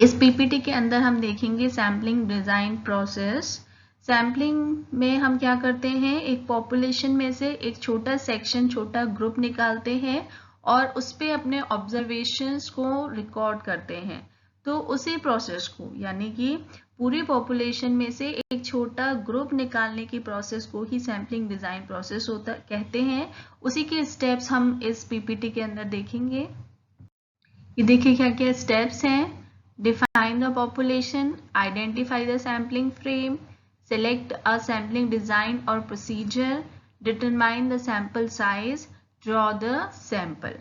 इस पीपीटी के अंदर हम देखेंगे सैम्पलिंग डिज़ाइन प्रोसेस। सैम्पलिंग में हम क्या करते हैं, एक पॉपुलेशन में से एक छोटा सेक्शन, छोटा ग्रुप निकालते हैं और उस पे अपने ऑब्जर्वेशंस को रिकॉर्ड करते हैं। तो उसी प्रोसेस को, यानी कि पूरी पॉपुलेशन में से एक छोटा ग्रुप निकालने की प्रोसेस को ही सैम्पलिंग डिज़ाइन प्रोसेस होता कहते हैं। उसी के स्टेप्स हम इस पीपीटी के अंदर देखेंगे। ये देखिए क्या क्या स्टेप्स हैं। Define the population, identify the sampling frame, select a sampling design or procedure, determine the sample size, draw the sample.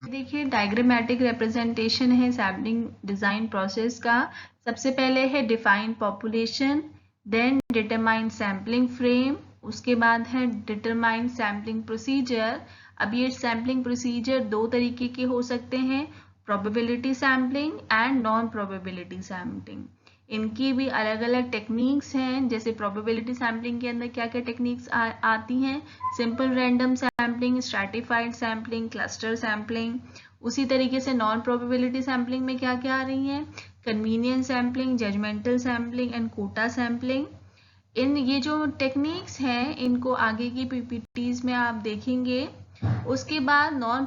देखिए डायग्रामेटिक रिप्रेजेंटेशन है सैम्पलिंग डिजाइन प्रोसेस का। सबसे पहले है define population, then determine sampling frame, उसके बाद है determine sampling procedure. अब ये सैम्पलिंग प्रोसीजर दो तरीके के हो सकते हैं, probability sampling and non probability sampling. इनकी भी अलग अलग टेक्निक्स हैं। जैसे प्रोबेबिलिटी सैम्पलिंग के अंदर क्या क्या टेक्निक्स आती हैं, simple random sampling, stratified sampling, cluster sampling. उसी तरीके से नॉन प्रोबेबिलिटी सैम्पलिंग में क्या क्या आ रही हैं, convenience sampling, judgmental sampling and quota sampling. इन ये जो टेक्निक्स हैं इनको आगे की पीपीटीज में आप देखेंगे। उसके बाद नॉन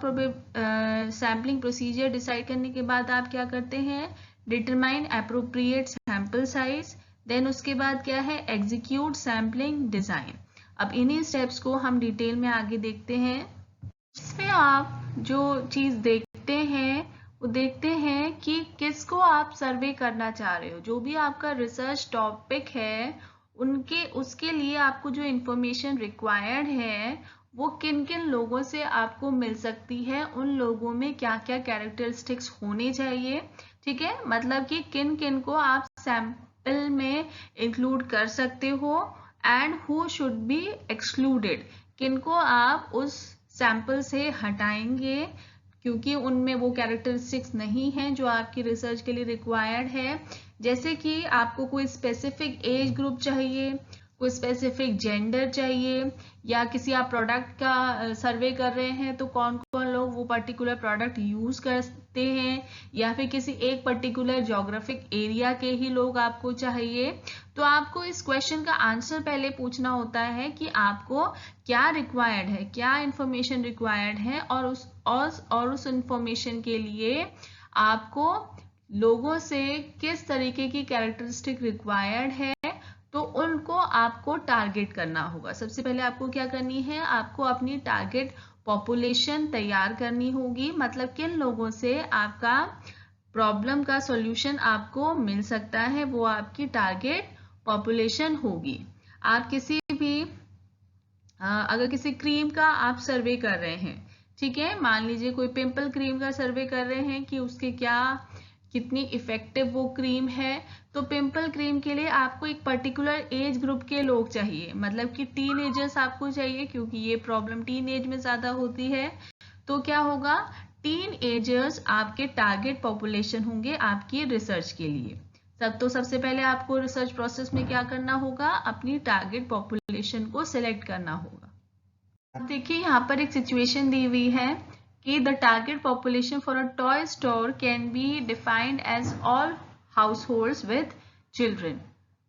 सैम्पलिंग प्रोसीजर डिसाइड करने के बाद आप क्या करते हैं, determine appropriate sample size, then उसके बाद क्या है, एग्जीक्यूट सैम्पलिंग डिजाइन। अब इन्हीं स्टेप्स को हम डिटेल में आगे देखते हैं। इसमें आप जो चीज देखते हैं वो देखते हैं कि किसको आप सर्वे करना चाह रहे हो। जो भी आपका रिसर्च टॉपिक है उसके लिए आपको जो इंफॉर्मेशन रिक्वायर्ड है वो किन किन लोगों से आपको मिल सकती है, उन लोगों में क्या क्या कैरेक्टरिस्टिक्स होने चाहिए। ठीक है, मतलब कि किन किन को आप सैंपल में इंक्लूड कर सकते हो and who should be excluded, किन को आप उस सैंपल से हटाएंगे क्योंकि उनमें वो कैरेक्टरिस्टिक्स नहीं हैं जो आपकी रिसर्च के लिए रिक्वायर्ड है। जैसे कि आपको कोई स्पेसिफिक एज ग्रुप चाहिए, कोई स्पेसिफिक जेंडर चाहिए, या किसी आप प्रोडक्ट का सर्वे कर रहे हैं तो कौन कौन लोग वो पर्टिकुलर प्रोडक्ट यूज करते हैं, या फिर किसी एक पर्टिकुलर ज्योग्राफिक एरिया के ही लोग आपको चाहिए। तो आपको इस क्वेश्चन का आंसर पहले पूछना होता है कि आपको क्या रिक्वायर्ड है, क्या इंफॉर्मेशन रिक्वायर्ड है, और उस इंफॉर्मेशन के लिए आपको लोगों से किस तरीके की कैरेक्टरिस्टिक रिक्वायर्ड है, तो उनको आपको टारगेट करना होगा। सबसे पहले आपको क्या करनी है, आपको अपनी टारगेट पॉपुलेशन तैयार करनी होगी, मतलब किन लोगों से आपका प्रॉब्लम का सॉल्यूशन आपको मिल सकता है, वो आपकी टारगेट पॉपुलेशन होगी। आप किसी भी अगर किसी क्रीम का आप सर्वे कर रहे हैं, ठीक है, मान लीजिए कोई पिंपल क्रीम का सर्वे कर रहे हैं कि उसके कितनी इफेक्टिव वो क्रीम है, तो पिंपल क्रीम के लिए आपको एक पर्टिकुलर एज ग्रुप के लोग चाहिए, मतलब कि टीन एजर्स आपको चाहिए क्योंकि ये प्रॉब्लम टीन एज में ज्यादा होती है। तो क्या होगा, टीन एजर्स आपके टारगेट पॉपुलेशन होंगे आपकी रिसर्च के लिए। तो सबसे पहले आपको रिसर्च प्रोसेस में क्या करना होगा, अपनी टारगेट पॉपुलेशन को सिलेक्ट करना होगा। अब देखिए यहाँ पर एक सिचुएशन दी हुई है कि the target population for a toy store can be defined as all households with children.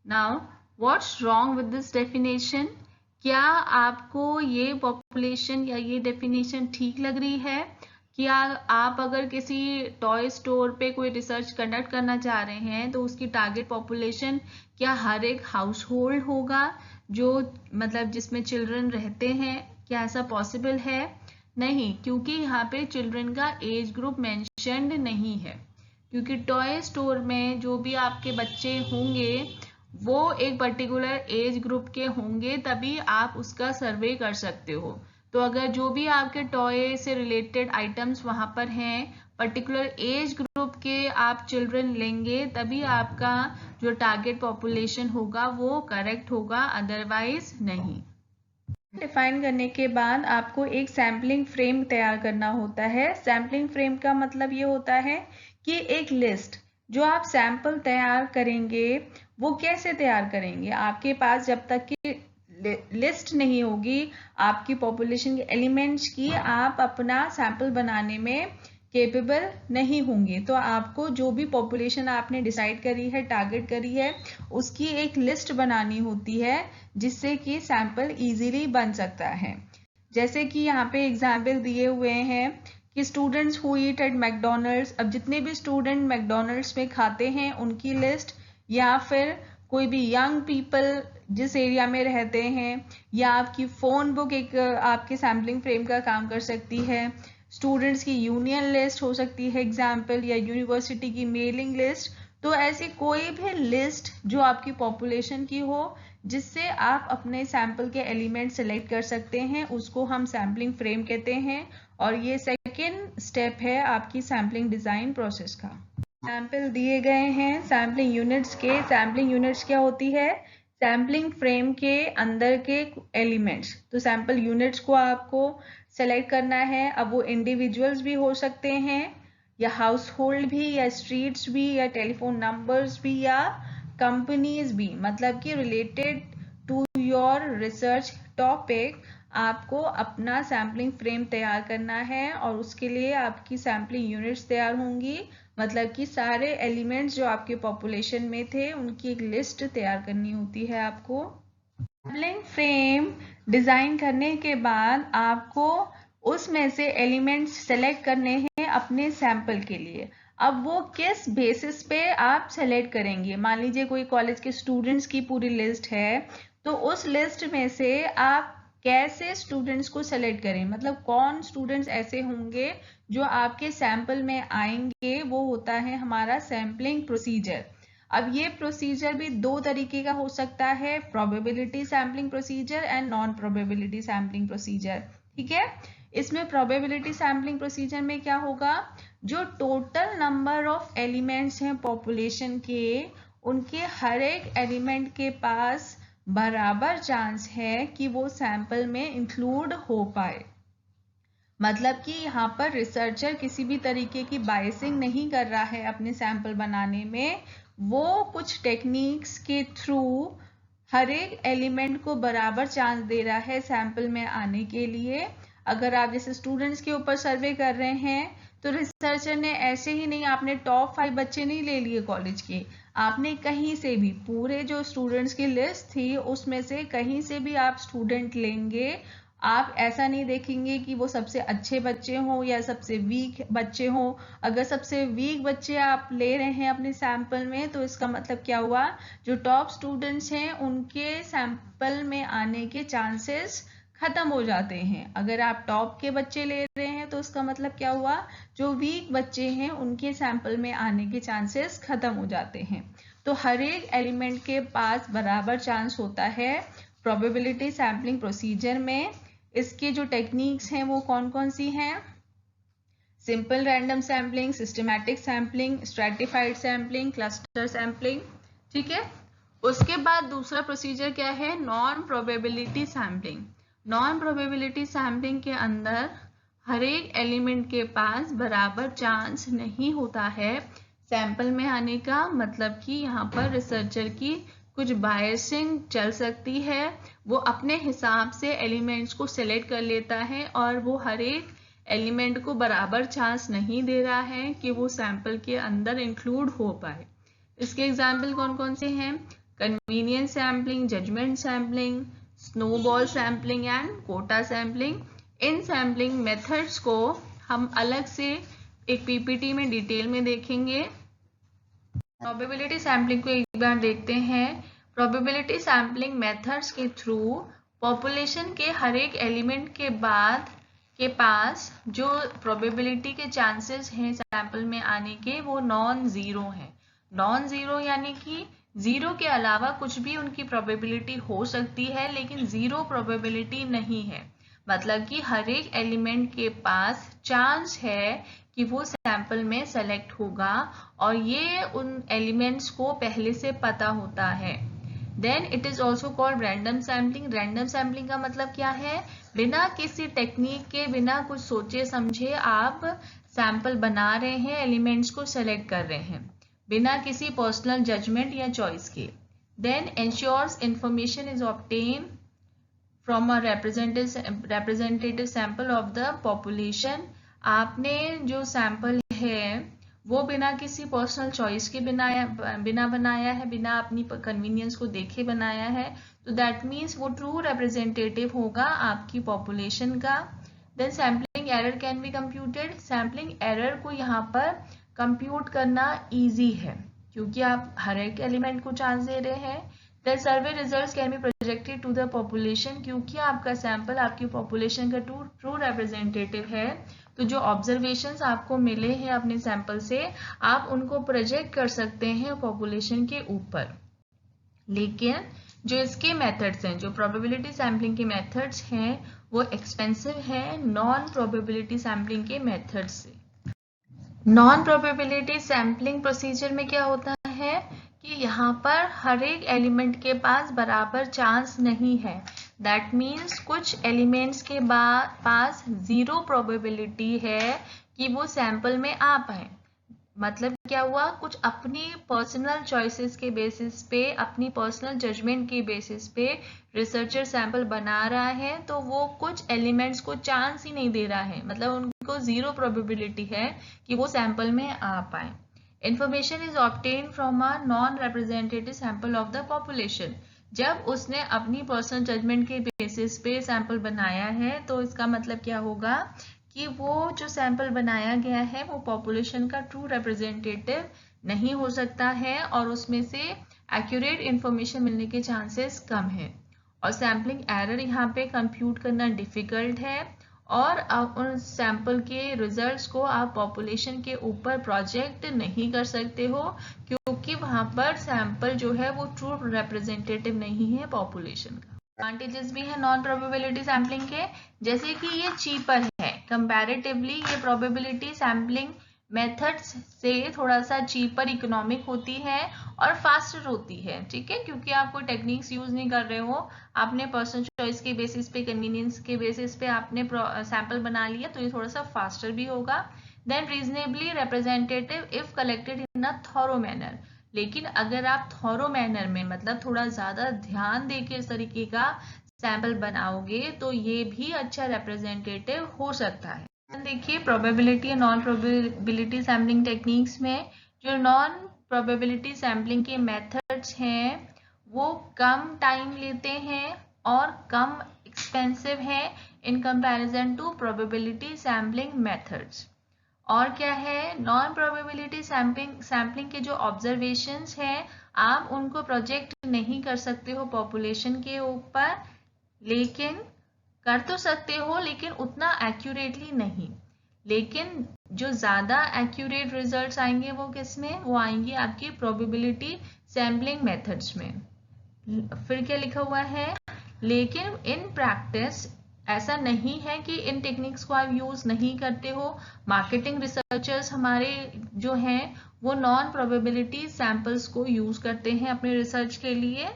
Now, what's wrong with this definition? क्या आपको ये population या ये definition ठीक लग रही है? क्या आप अगर किसी टॉय स्टोर पे कोई रिसर्च कंडक्ट करना चाह रहे हैं तो उसकी टारगेट पॉपुलेशन क्या हर एक हाउस होल्ड होगा जो मतलब जिसमें चिल्ड्रन रहते हैं? क्या ऐसा पॉसिबल है? नहीं, क्योंकि यहाँ पे चिल्ड्रन का एज ग्रुप मेंशन्ड नहीं है, क्योंकि टॉय स्टोर में जो भी आपके बच्चे होंगे वो एक पर्टिकुलर एज ग्रुप के होंगे, तभी आप उसका सर्वे कर सकते हो। तो अगर जो भी आपके टॉय से रिलेटेड आइटम्स वहां पर हैं, पर्टिकुलर एज ग्रुप के आप चिल्ड्रन लेंगे, तभी आपका जो टारगेट पॉपुलेशन होगा वो करेक्ट होगा, अदरवाइज नहीं। डिफाइन करने के बाद आपको एक सैम्पलिंग फ्रेम तैयार करना होता है। सैम्पलिंग फ्रेम का मतलब ये होता है कि एक लिस्ट, जो आप सैंपल तैयार करेंगे वो कैसे तैयार करेंगे, आपके पास जब तक कि लिस्ट नहीं होगी आपकी पॉपुलेशन के एलिमेंट्स की, आप अपना सैंपल बनाने में केपेबल नहीं होंगे। तो आपको जो भी पॉपुलेशन आपने डिसाइड करी है, टारगेट करी है, उसकी एक लिस्ट बनानी होती है जिससे कि सैंपल इजीली बन सकता है। जैसे कि यहाँ पे एग्जाम्पल दिए हुए हैं कि students who eat at McDonald's. अब जितने भी स्टूडेंट मैकडोनल्ड्स में खाते हैं उनकी लिस्ट, या फिर कोई भी यंग पीपल जिस एरिया में रहते हैं, या आपकी फ़ोन बुक एक आपके सैम्पलिंग फ्रेम का काम कर सकती है। स्टूडेंट्स की यूनियन लिस्ट हो सकती है एग्जाम्पल, या यूनिवर्सिटी की मेलिंग लिस्ट। तो ऐसी कोई भी लिस्ट जो आपकी पॉपुलेशन की हो जिससे आप अपने सैंपल के एलिमेंट सेलेक्ट कर सकते हैं, उसको हम सैम्पलिंग फ्रेम कहते हैं। और ये सेकेंड स्टेप है आपकी सैम्पलिंग डिज़ाइन प्रोसेस का। सैंपल दिए गए हैं सैम्पलिंग यूनिट्स के। सैम्पलिंग यूनिट्स क्या होती है? सैम्पलिंग फ्रेम के अंदर के एलिमेंट्स। तो सैंपल यूनिट्स को आपको सेलेक्ट करना है। अब वो इंडिविजुअल्स भी हो सकते हैं, या हाउस होल्ड भी, या स्ट्रीट्स भी, या टेलीफोन नंबर्स भी, या कंपनीज भी। मतलब कि related to your research topic आपको अपना सैम्पलिंग फ्रेम तैयार करना है, और उसके लिए आपकी सैम्पलिंग यूनिट्स तैयार होंगी। मतलब कि सारे एलिमेंट्स जो आपके पॉपुलेशन में थे उनकी एक लिस्ट तैयार करनी होती है आपको। सैम्पलिंग फ्रेम डिज़ाइन करने के बाद आपको उसमें से एलिमेंट्स सेलेक्ट करने हैं अपने सैंपल के लिए। अब वो किस बेसिस पे आप सेलेक्ट करेंगे? मान लीजिए कोई कॉलेज के स्टूडेंट्स की पूरी लिस्ट है, तो उस लिस्ट में से आप कैसे स्टूडेंट्स को सेलेक्ट करें? मतलब कौन स्टूडेंट्स ऐसे होंगे जो आपके सैंपल में आएंगे, वो होता है हमारा सैम्पलिंग प्रोसीजर। अब ये प्रोसीजर भी दो तरीके का हो सकता है, probability sampling procedure and non probability sampling procedure. ठीक है, इसमें प्रोबेबिलिटी सैम्पलिंग प्रोसीजर में क्या होगा, जो टोटल नंबर ऑफ एलिमेंट्स हैं पॉपुलेशन के, उनके हर एक एलिमेंट के पास बराबर चांस है कि वो सैंपल में इंक्लूड हो पाए। मतलब कि यहाँ पर रिसर्चर किसी भी तरीके की बायसिंग नहीं कर रहा है अपने सैंपल बनाने में। वो कुछ टेक्निक्स के थ्रू हर एक एलिमेंट को बराबर चांस दे रहा है सैंपल में आने के लिए। अगर आप जैसे स्टूडेंट्स के ऊपर सर्वे कर रहे हैं, तो रिसर्चर ने ऐसे ही नहीं, आपने टॉप 5 बच्चे नहीं ले लिए कॉलेज के, आपने कहीं से भी पूरे जो स्टूडेंट्स की लिस्ट थी उसमें से कहीं से भी आप स्टूडेंट लेंगे। आप ऐसा नहीं देखेंगे कि वो सबसे अच्छे बच्चे हों या सबसे वीक बच्चे हों। अगर सबसे वीक बच्चे आप ले रहे हैं अपने सैंपल में, तो इसका मतलब क्या हुआ, जो टॉप स्टूडेंट्स हैं उनके सैंपल में आने के चांसेस खत्म हो जाते हैं। अगर आप टॉप के बच्चे ले रहे हैं तो उसका मतलब क्या हुआ, जो वीक बच्चे हैं उनके सैंपल में आने के चांसेस खत्म हो जाते हैं। तो हर एक एलिमेंट के पास बराबर चांस होता है प्रोबेबिलिटी सैम्पलिंग प्रोसीजर में। इसके जो टेक्निक्स हैं वो कौन कौन सी हैं? Simple random sampling, systematic sampling, stratified sampling, cluster sampling. ठीक है, उसके बाद दूसरा प्रोसीजर क्या है, non probability sampling. Non probability sampling के अंदर हर एक एलिमेंट के पास बराबर चांस नहीं होता है सैंपल में आने का। मतलब कि यहाँ पर रिसर्चर की कुछ बायसिंग चल सकती है, वो अपने हिसाब से एलिमेंट्स को सिलेक्ट कर लेता है और वो हर एक एलिमेंट को बराबर चांस नहीं दे रहा है कि वो सैंपल के अंदर इंक्लूड हो पाए। इसके एग्जाम्पल कौन कौन से हैं? Convenience sampling, judgement sampling, snowball sampling and quota sampling. इन सैम्पलिंग मेथड्स को हम अलग से एक पीपीटी में डिटेल में देखेंगे। प्रोबेबिलिटी सैम्पलिंग को एक बार देखते हैं। प्रोबेबिलिटी सैम्पलिंग मेथड्स के थ्रू पॉपुलेशन के हर एक एलिमेंट के बाद के पास जो प्रोबेबिलिटी के चांसेस हैं सैंपल में आने के, वो नॉन ज़ीरो हैं। नॉन ज़ीरो यानी कि ज़ीरो के अलावा कुछ भी उनकी प्रोबेबिलिटी हो सकती है, लेकिन ज़ीरो प्रोबेबिलिटी नहीं है। मतलब कि हर एक एलिमेंट के पास चांस है कि वो सैंपल में सेलेक्ट होगा, और ये उन एलिमेंट्स को पहले से पता होता है। Then it is also called random sampling. Random sampling का मतलब क्या है, बिना किसी टेक्निक के, बिना कुछ सोचे समझे आप सैंपल बना रहे हैं, एलिमेंट्स को सेलेक्ट कर रहे हैं बिना किसी पर्सनल जजमेंट या चॉइस के। Then ensures information is obtain from a representative sample of the population। आपने जो सैंपल है वो बिना किसी पर्सनल चॉइस के बिना बनाया है, बिना अपनी कन्वीनियंस को देखे बनाया है, तो दैट मीन्स वो ट्रू रिप्रेजेंटेटिव होगा आपकी पॉपुलेशन का। Then sampling error can be computed. Sampling error को यहाँ पर कंप्यूट करना ईजी है क्योंकि आप हर एक एलिमेंट को चांस दे रहे हैं। The survey results can be projected to the population, क्योंकि आपका सैंपल आपकी पॉपुलेशन का ट्रू रिप्रेजेंटेटिव है, तो जो ऑब्जर्वेशंस आपको मिले हैं अपने सैंपल से आप उनको प्रोजेक्ट कर सकते हैं पॉपुलेशन के ऊपर। लेकिन जो इसके मेथड्स हैं, जो प्रोबेबिलिटी सैम्पलिंग के मेथड्स हैं, वो एक्सपेंसिव है नॉन प्रोबेबिलिटी सैम्पलिंग के मेथड से। नॉन प्रोबेबिलिटी सैम्पलिंग प्रोसीजर में क्या होता है कि यहाँ पर हर एक एलिमेंट के पास बराबर चांस नहीं है। दैट मीन्स कुछ एलिमेंट्स के पास 0 प्रोबेबिलिटी है कि वो सैंपल में आ पाए। मतलब क्या हुआ, कुछ अपनी पर्सनल चॉइसेस के बेसिस पे, अपनी पर्सनल जजमेंट के बेसिस पे रिसर्चर सैंपल बना रहा है, तो वो कुछ एलिमेंट्स को चांस ही नहीं दे रहा है, मतलब उनको 0 प्रोबेबिलिटी है कि वो सैंपल में आ पाए। Information is obtain from a non representative sample of the population. जब उसने अपनी पर्सनल जजमेंट के बेसिस पे सैंपल बनाया है, तो इसका मतलब क्या होगा कि वो जो सैंपल बनाया गया है वो पॉपुलेशन का ट्रू रिप्रेजेंटेटिव नहीं हो सकता है और उसमें से एक्यूरेट इंफॉर्मेशन मिलने के चांसेस कम है। और सैम्पलिंग एरर यहाँ पे कंप्यूट करना डिफिकल्ट है और आप उन सैंपल के रिजल्ट्स को आप पॉपुलेशन के ऊपर प्रोजेक्ट नहीं कर सकते हो, क्योंकि वहाँ पर सैंपल जो है वो ट्रू रिप्रेजेंटेटिव नहीं है पॉपुलेशन का। एडवांटेजेस भी है नॉन प्रोबेबिलिटी सैम्पलिंग के, जैसे कि ये चीपर है कंपैरेटिवली। ये प्रोबेबिलिटी सैम्पलिंग मेथड्स से थोड़ा सा चीपर, इकोनॉमिक होती है और फास्टर होती है, ठीक है, क्योंकि आप कोई टेक्निक्स यूज नहीं कर रहे हो, आपने पर्सनल चॉइस के बेसिस पे, कन्वीनियंस के बेसिस पे आपने सैंपल बना लिया, तो ये थोड़ा सा फास्टर भी होगा। Then reasonably representative if collected in a thorough manner. लेकिन अगर आप थॉरो मैनर में, मतलब थोड़ा ज्यादा ध्यान देके इस तरीके का सैंपल बनाओगे, तो ये भी अच्छा रिप्रेजेंटेटिव हो सकता है। देखिए प्रोबेबिलिटी और नॉन प्रोबेबिलिटी सैम्पलिंग टेक्निक्स में जो नॉन प्रोबेबिलिटी सैम्पलिंग के मेथड्स हैं वो कम टाइम लेते हैं और कम एक्सपेंसिव है in comparison to probability sampling methods. और क्या है, नॉन प्रोबेबिलिटी सैम्पलिंग के जो ऑब्जर्वेशंस हैं आप उनको प्रोजेक्ट नहीं कर सकते हो पॉपुलेशन के ऊपर, लेकिन कर तो सकते हो लेकिन उतना एक्यूरेटली नहीं। लेकिन जो ज्यादा एक्यूरेट रिजल्ट्स आएंगे वो किस में, वो आएंगे आपकी प्रोबेबिलिटी सैम्पलिंग मेथड्स में। फिर क्या लिखा हुआ है, लेकिन इन प्रैक्टिस ऐसा नहीं है कि इन टेक्निक्स को आप यूज नहीं करते हो। मार्केटिंग रिसर्चर्स हमारे जो हैं वो नॉन प्रोबेबिलिटी सैंपल्स को यूज करते हैं अपने रिसर्च के लिए।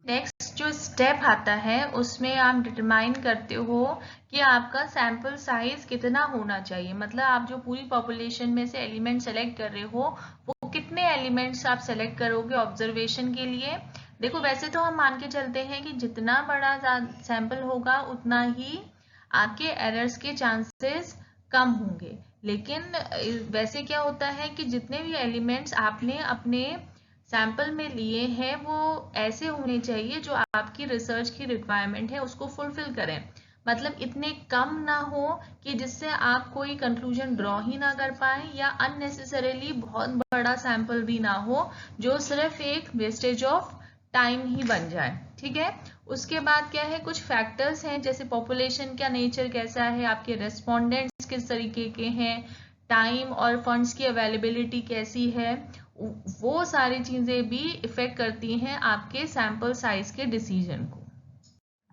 नेक्स्ट जो स्टेप आता है उसमें आप डिटरमाइन करते हो कि आपका सैंपल साइज कितना होना चाहिए, मतलब आप जो पूरी पॉपुलेशन में से एलिमेंट सेलेक्ट कर रहे हो वो कितने एलिमेंट्स आप सेलेक्ट करोगे ऑब्जर्वेशन के लिए। देखो वैसे तो हम मान के चलते हैं कि जितना बड़ा सैंपल होगा उतना ही आपके एरर्स के चांसेस कम होंगे, लेकिन वैसे क्या होता है कि जितने भी एलिमेंट्स आपने अपने सैंपल में लिए हैं वो ऐसे होने चाहिए जो आपकी रिसर्च की रिक्वायरमेंट है उसको फुलफिल करें, मतलब इतने कम ना हो कि जिससे आप कोई कंक्लूजन ड्रॉ ही ना कर पाए, या अननेसेसरीली बहुत बड़ा सैंपल भी ना हो जो सिर्फ एक वेस्टेज ऑफ टाइम ही बन जाए, ठीक है। उसके बाद क्या है, कुछ फैक्टर्स हैं जैसे पॉपुलेशन का नेचर कैसा है, आपके रेस्पोंडेंट्स किस तरीके के हैं, टाइम और फंड्स की अवेलेबिलिटी कैसी है, वो सारी चीजें भी इफेक्ट करती हैं आपके सैंपल साइज के डिसीजन को।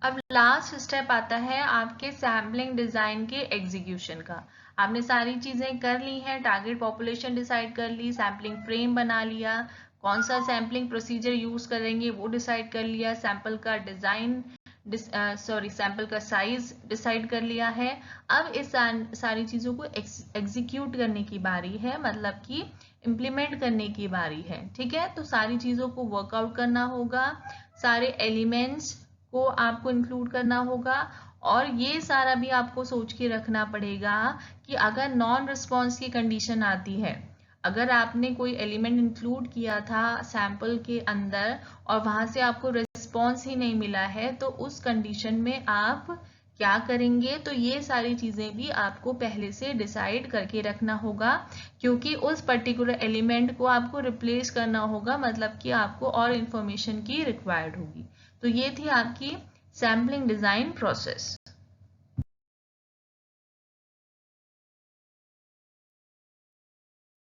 अब लास्ट स्टेप आता है आपके सैम्पलिंग डिजाइन के एग्जीक्यूशन का। आपने सारी चीजें कर ली हैं, टारगेट पॉपुलेशन डिसाइड कर ली, सैम्पलिंग फ्रेम बना लिया, कौन सा सैम्पलिंग प्रोसीजर यूज करेंगे वो डिसाइड कर लिया, सैंपल का डिजाइन सैंपल का साइज डिसाइड कर लिया है। अब इस सारी चीजों को एग्जीक्यूट करने की बारी है, मतलब कि इम्प्लीमेंट करने की बारी है, ठीक है। तो सारी चीजों को वर्कआउट करना होगा, सारे एलिमेंट्स को आपको इंक्लूड करना होगा और ये सारा भी आपको सोच के रखना पड़ेगा कि अगर नॉन रिस्पॉन्स की कंडीशन आती है, अगर आपने कोई एलिमेंट इंक्लूड किया था सैंपल के अंदर और वहां से आपको रिस्पॉन्स ही नहीं मिला है, तो उस कंडीशन में आप क्या करेंगे। तो ये सारी चीजें भी आपको पहले से डिसाइड करके रखना होगा, क्योंकि उस पर्टिकुलर एलिमेंट को आपको रिप्लेस करना होगा, मतलब कि आपको और इंफॉर्मेशन की रिक्वायर्ड होगी। तो ये थी आपकी सैम्पलिंग डिजाइन प्रोसेस।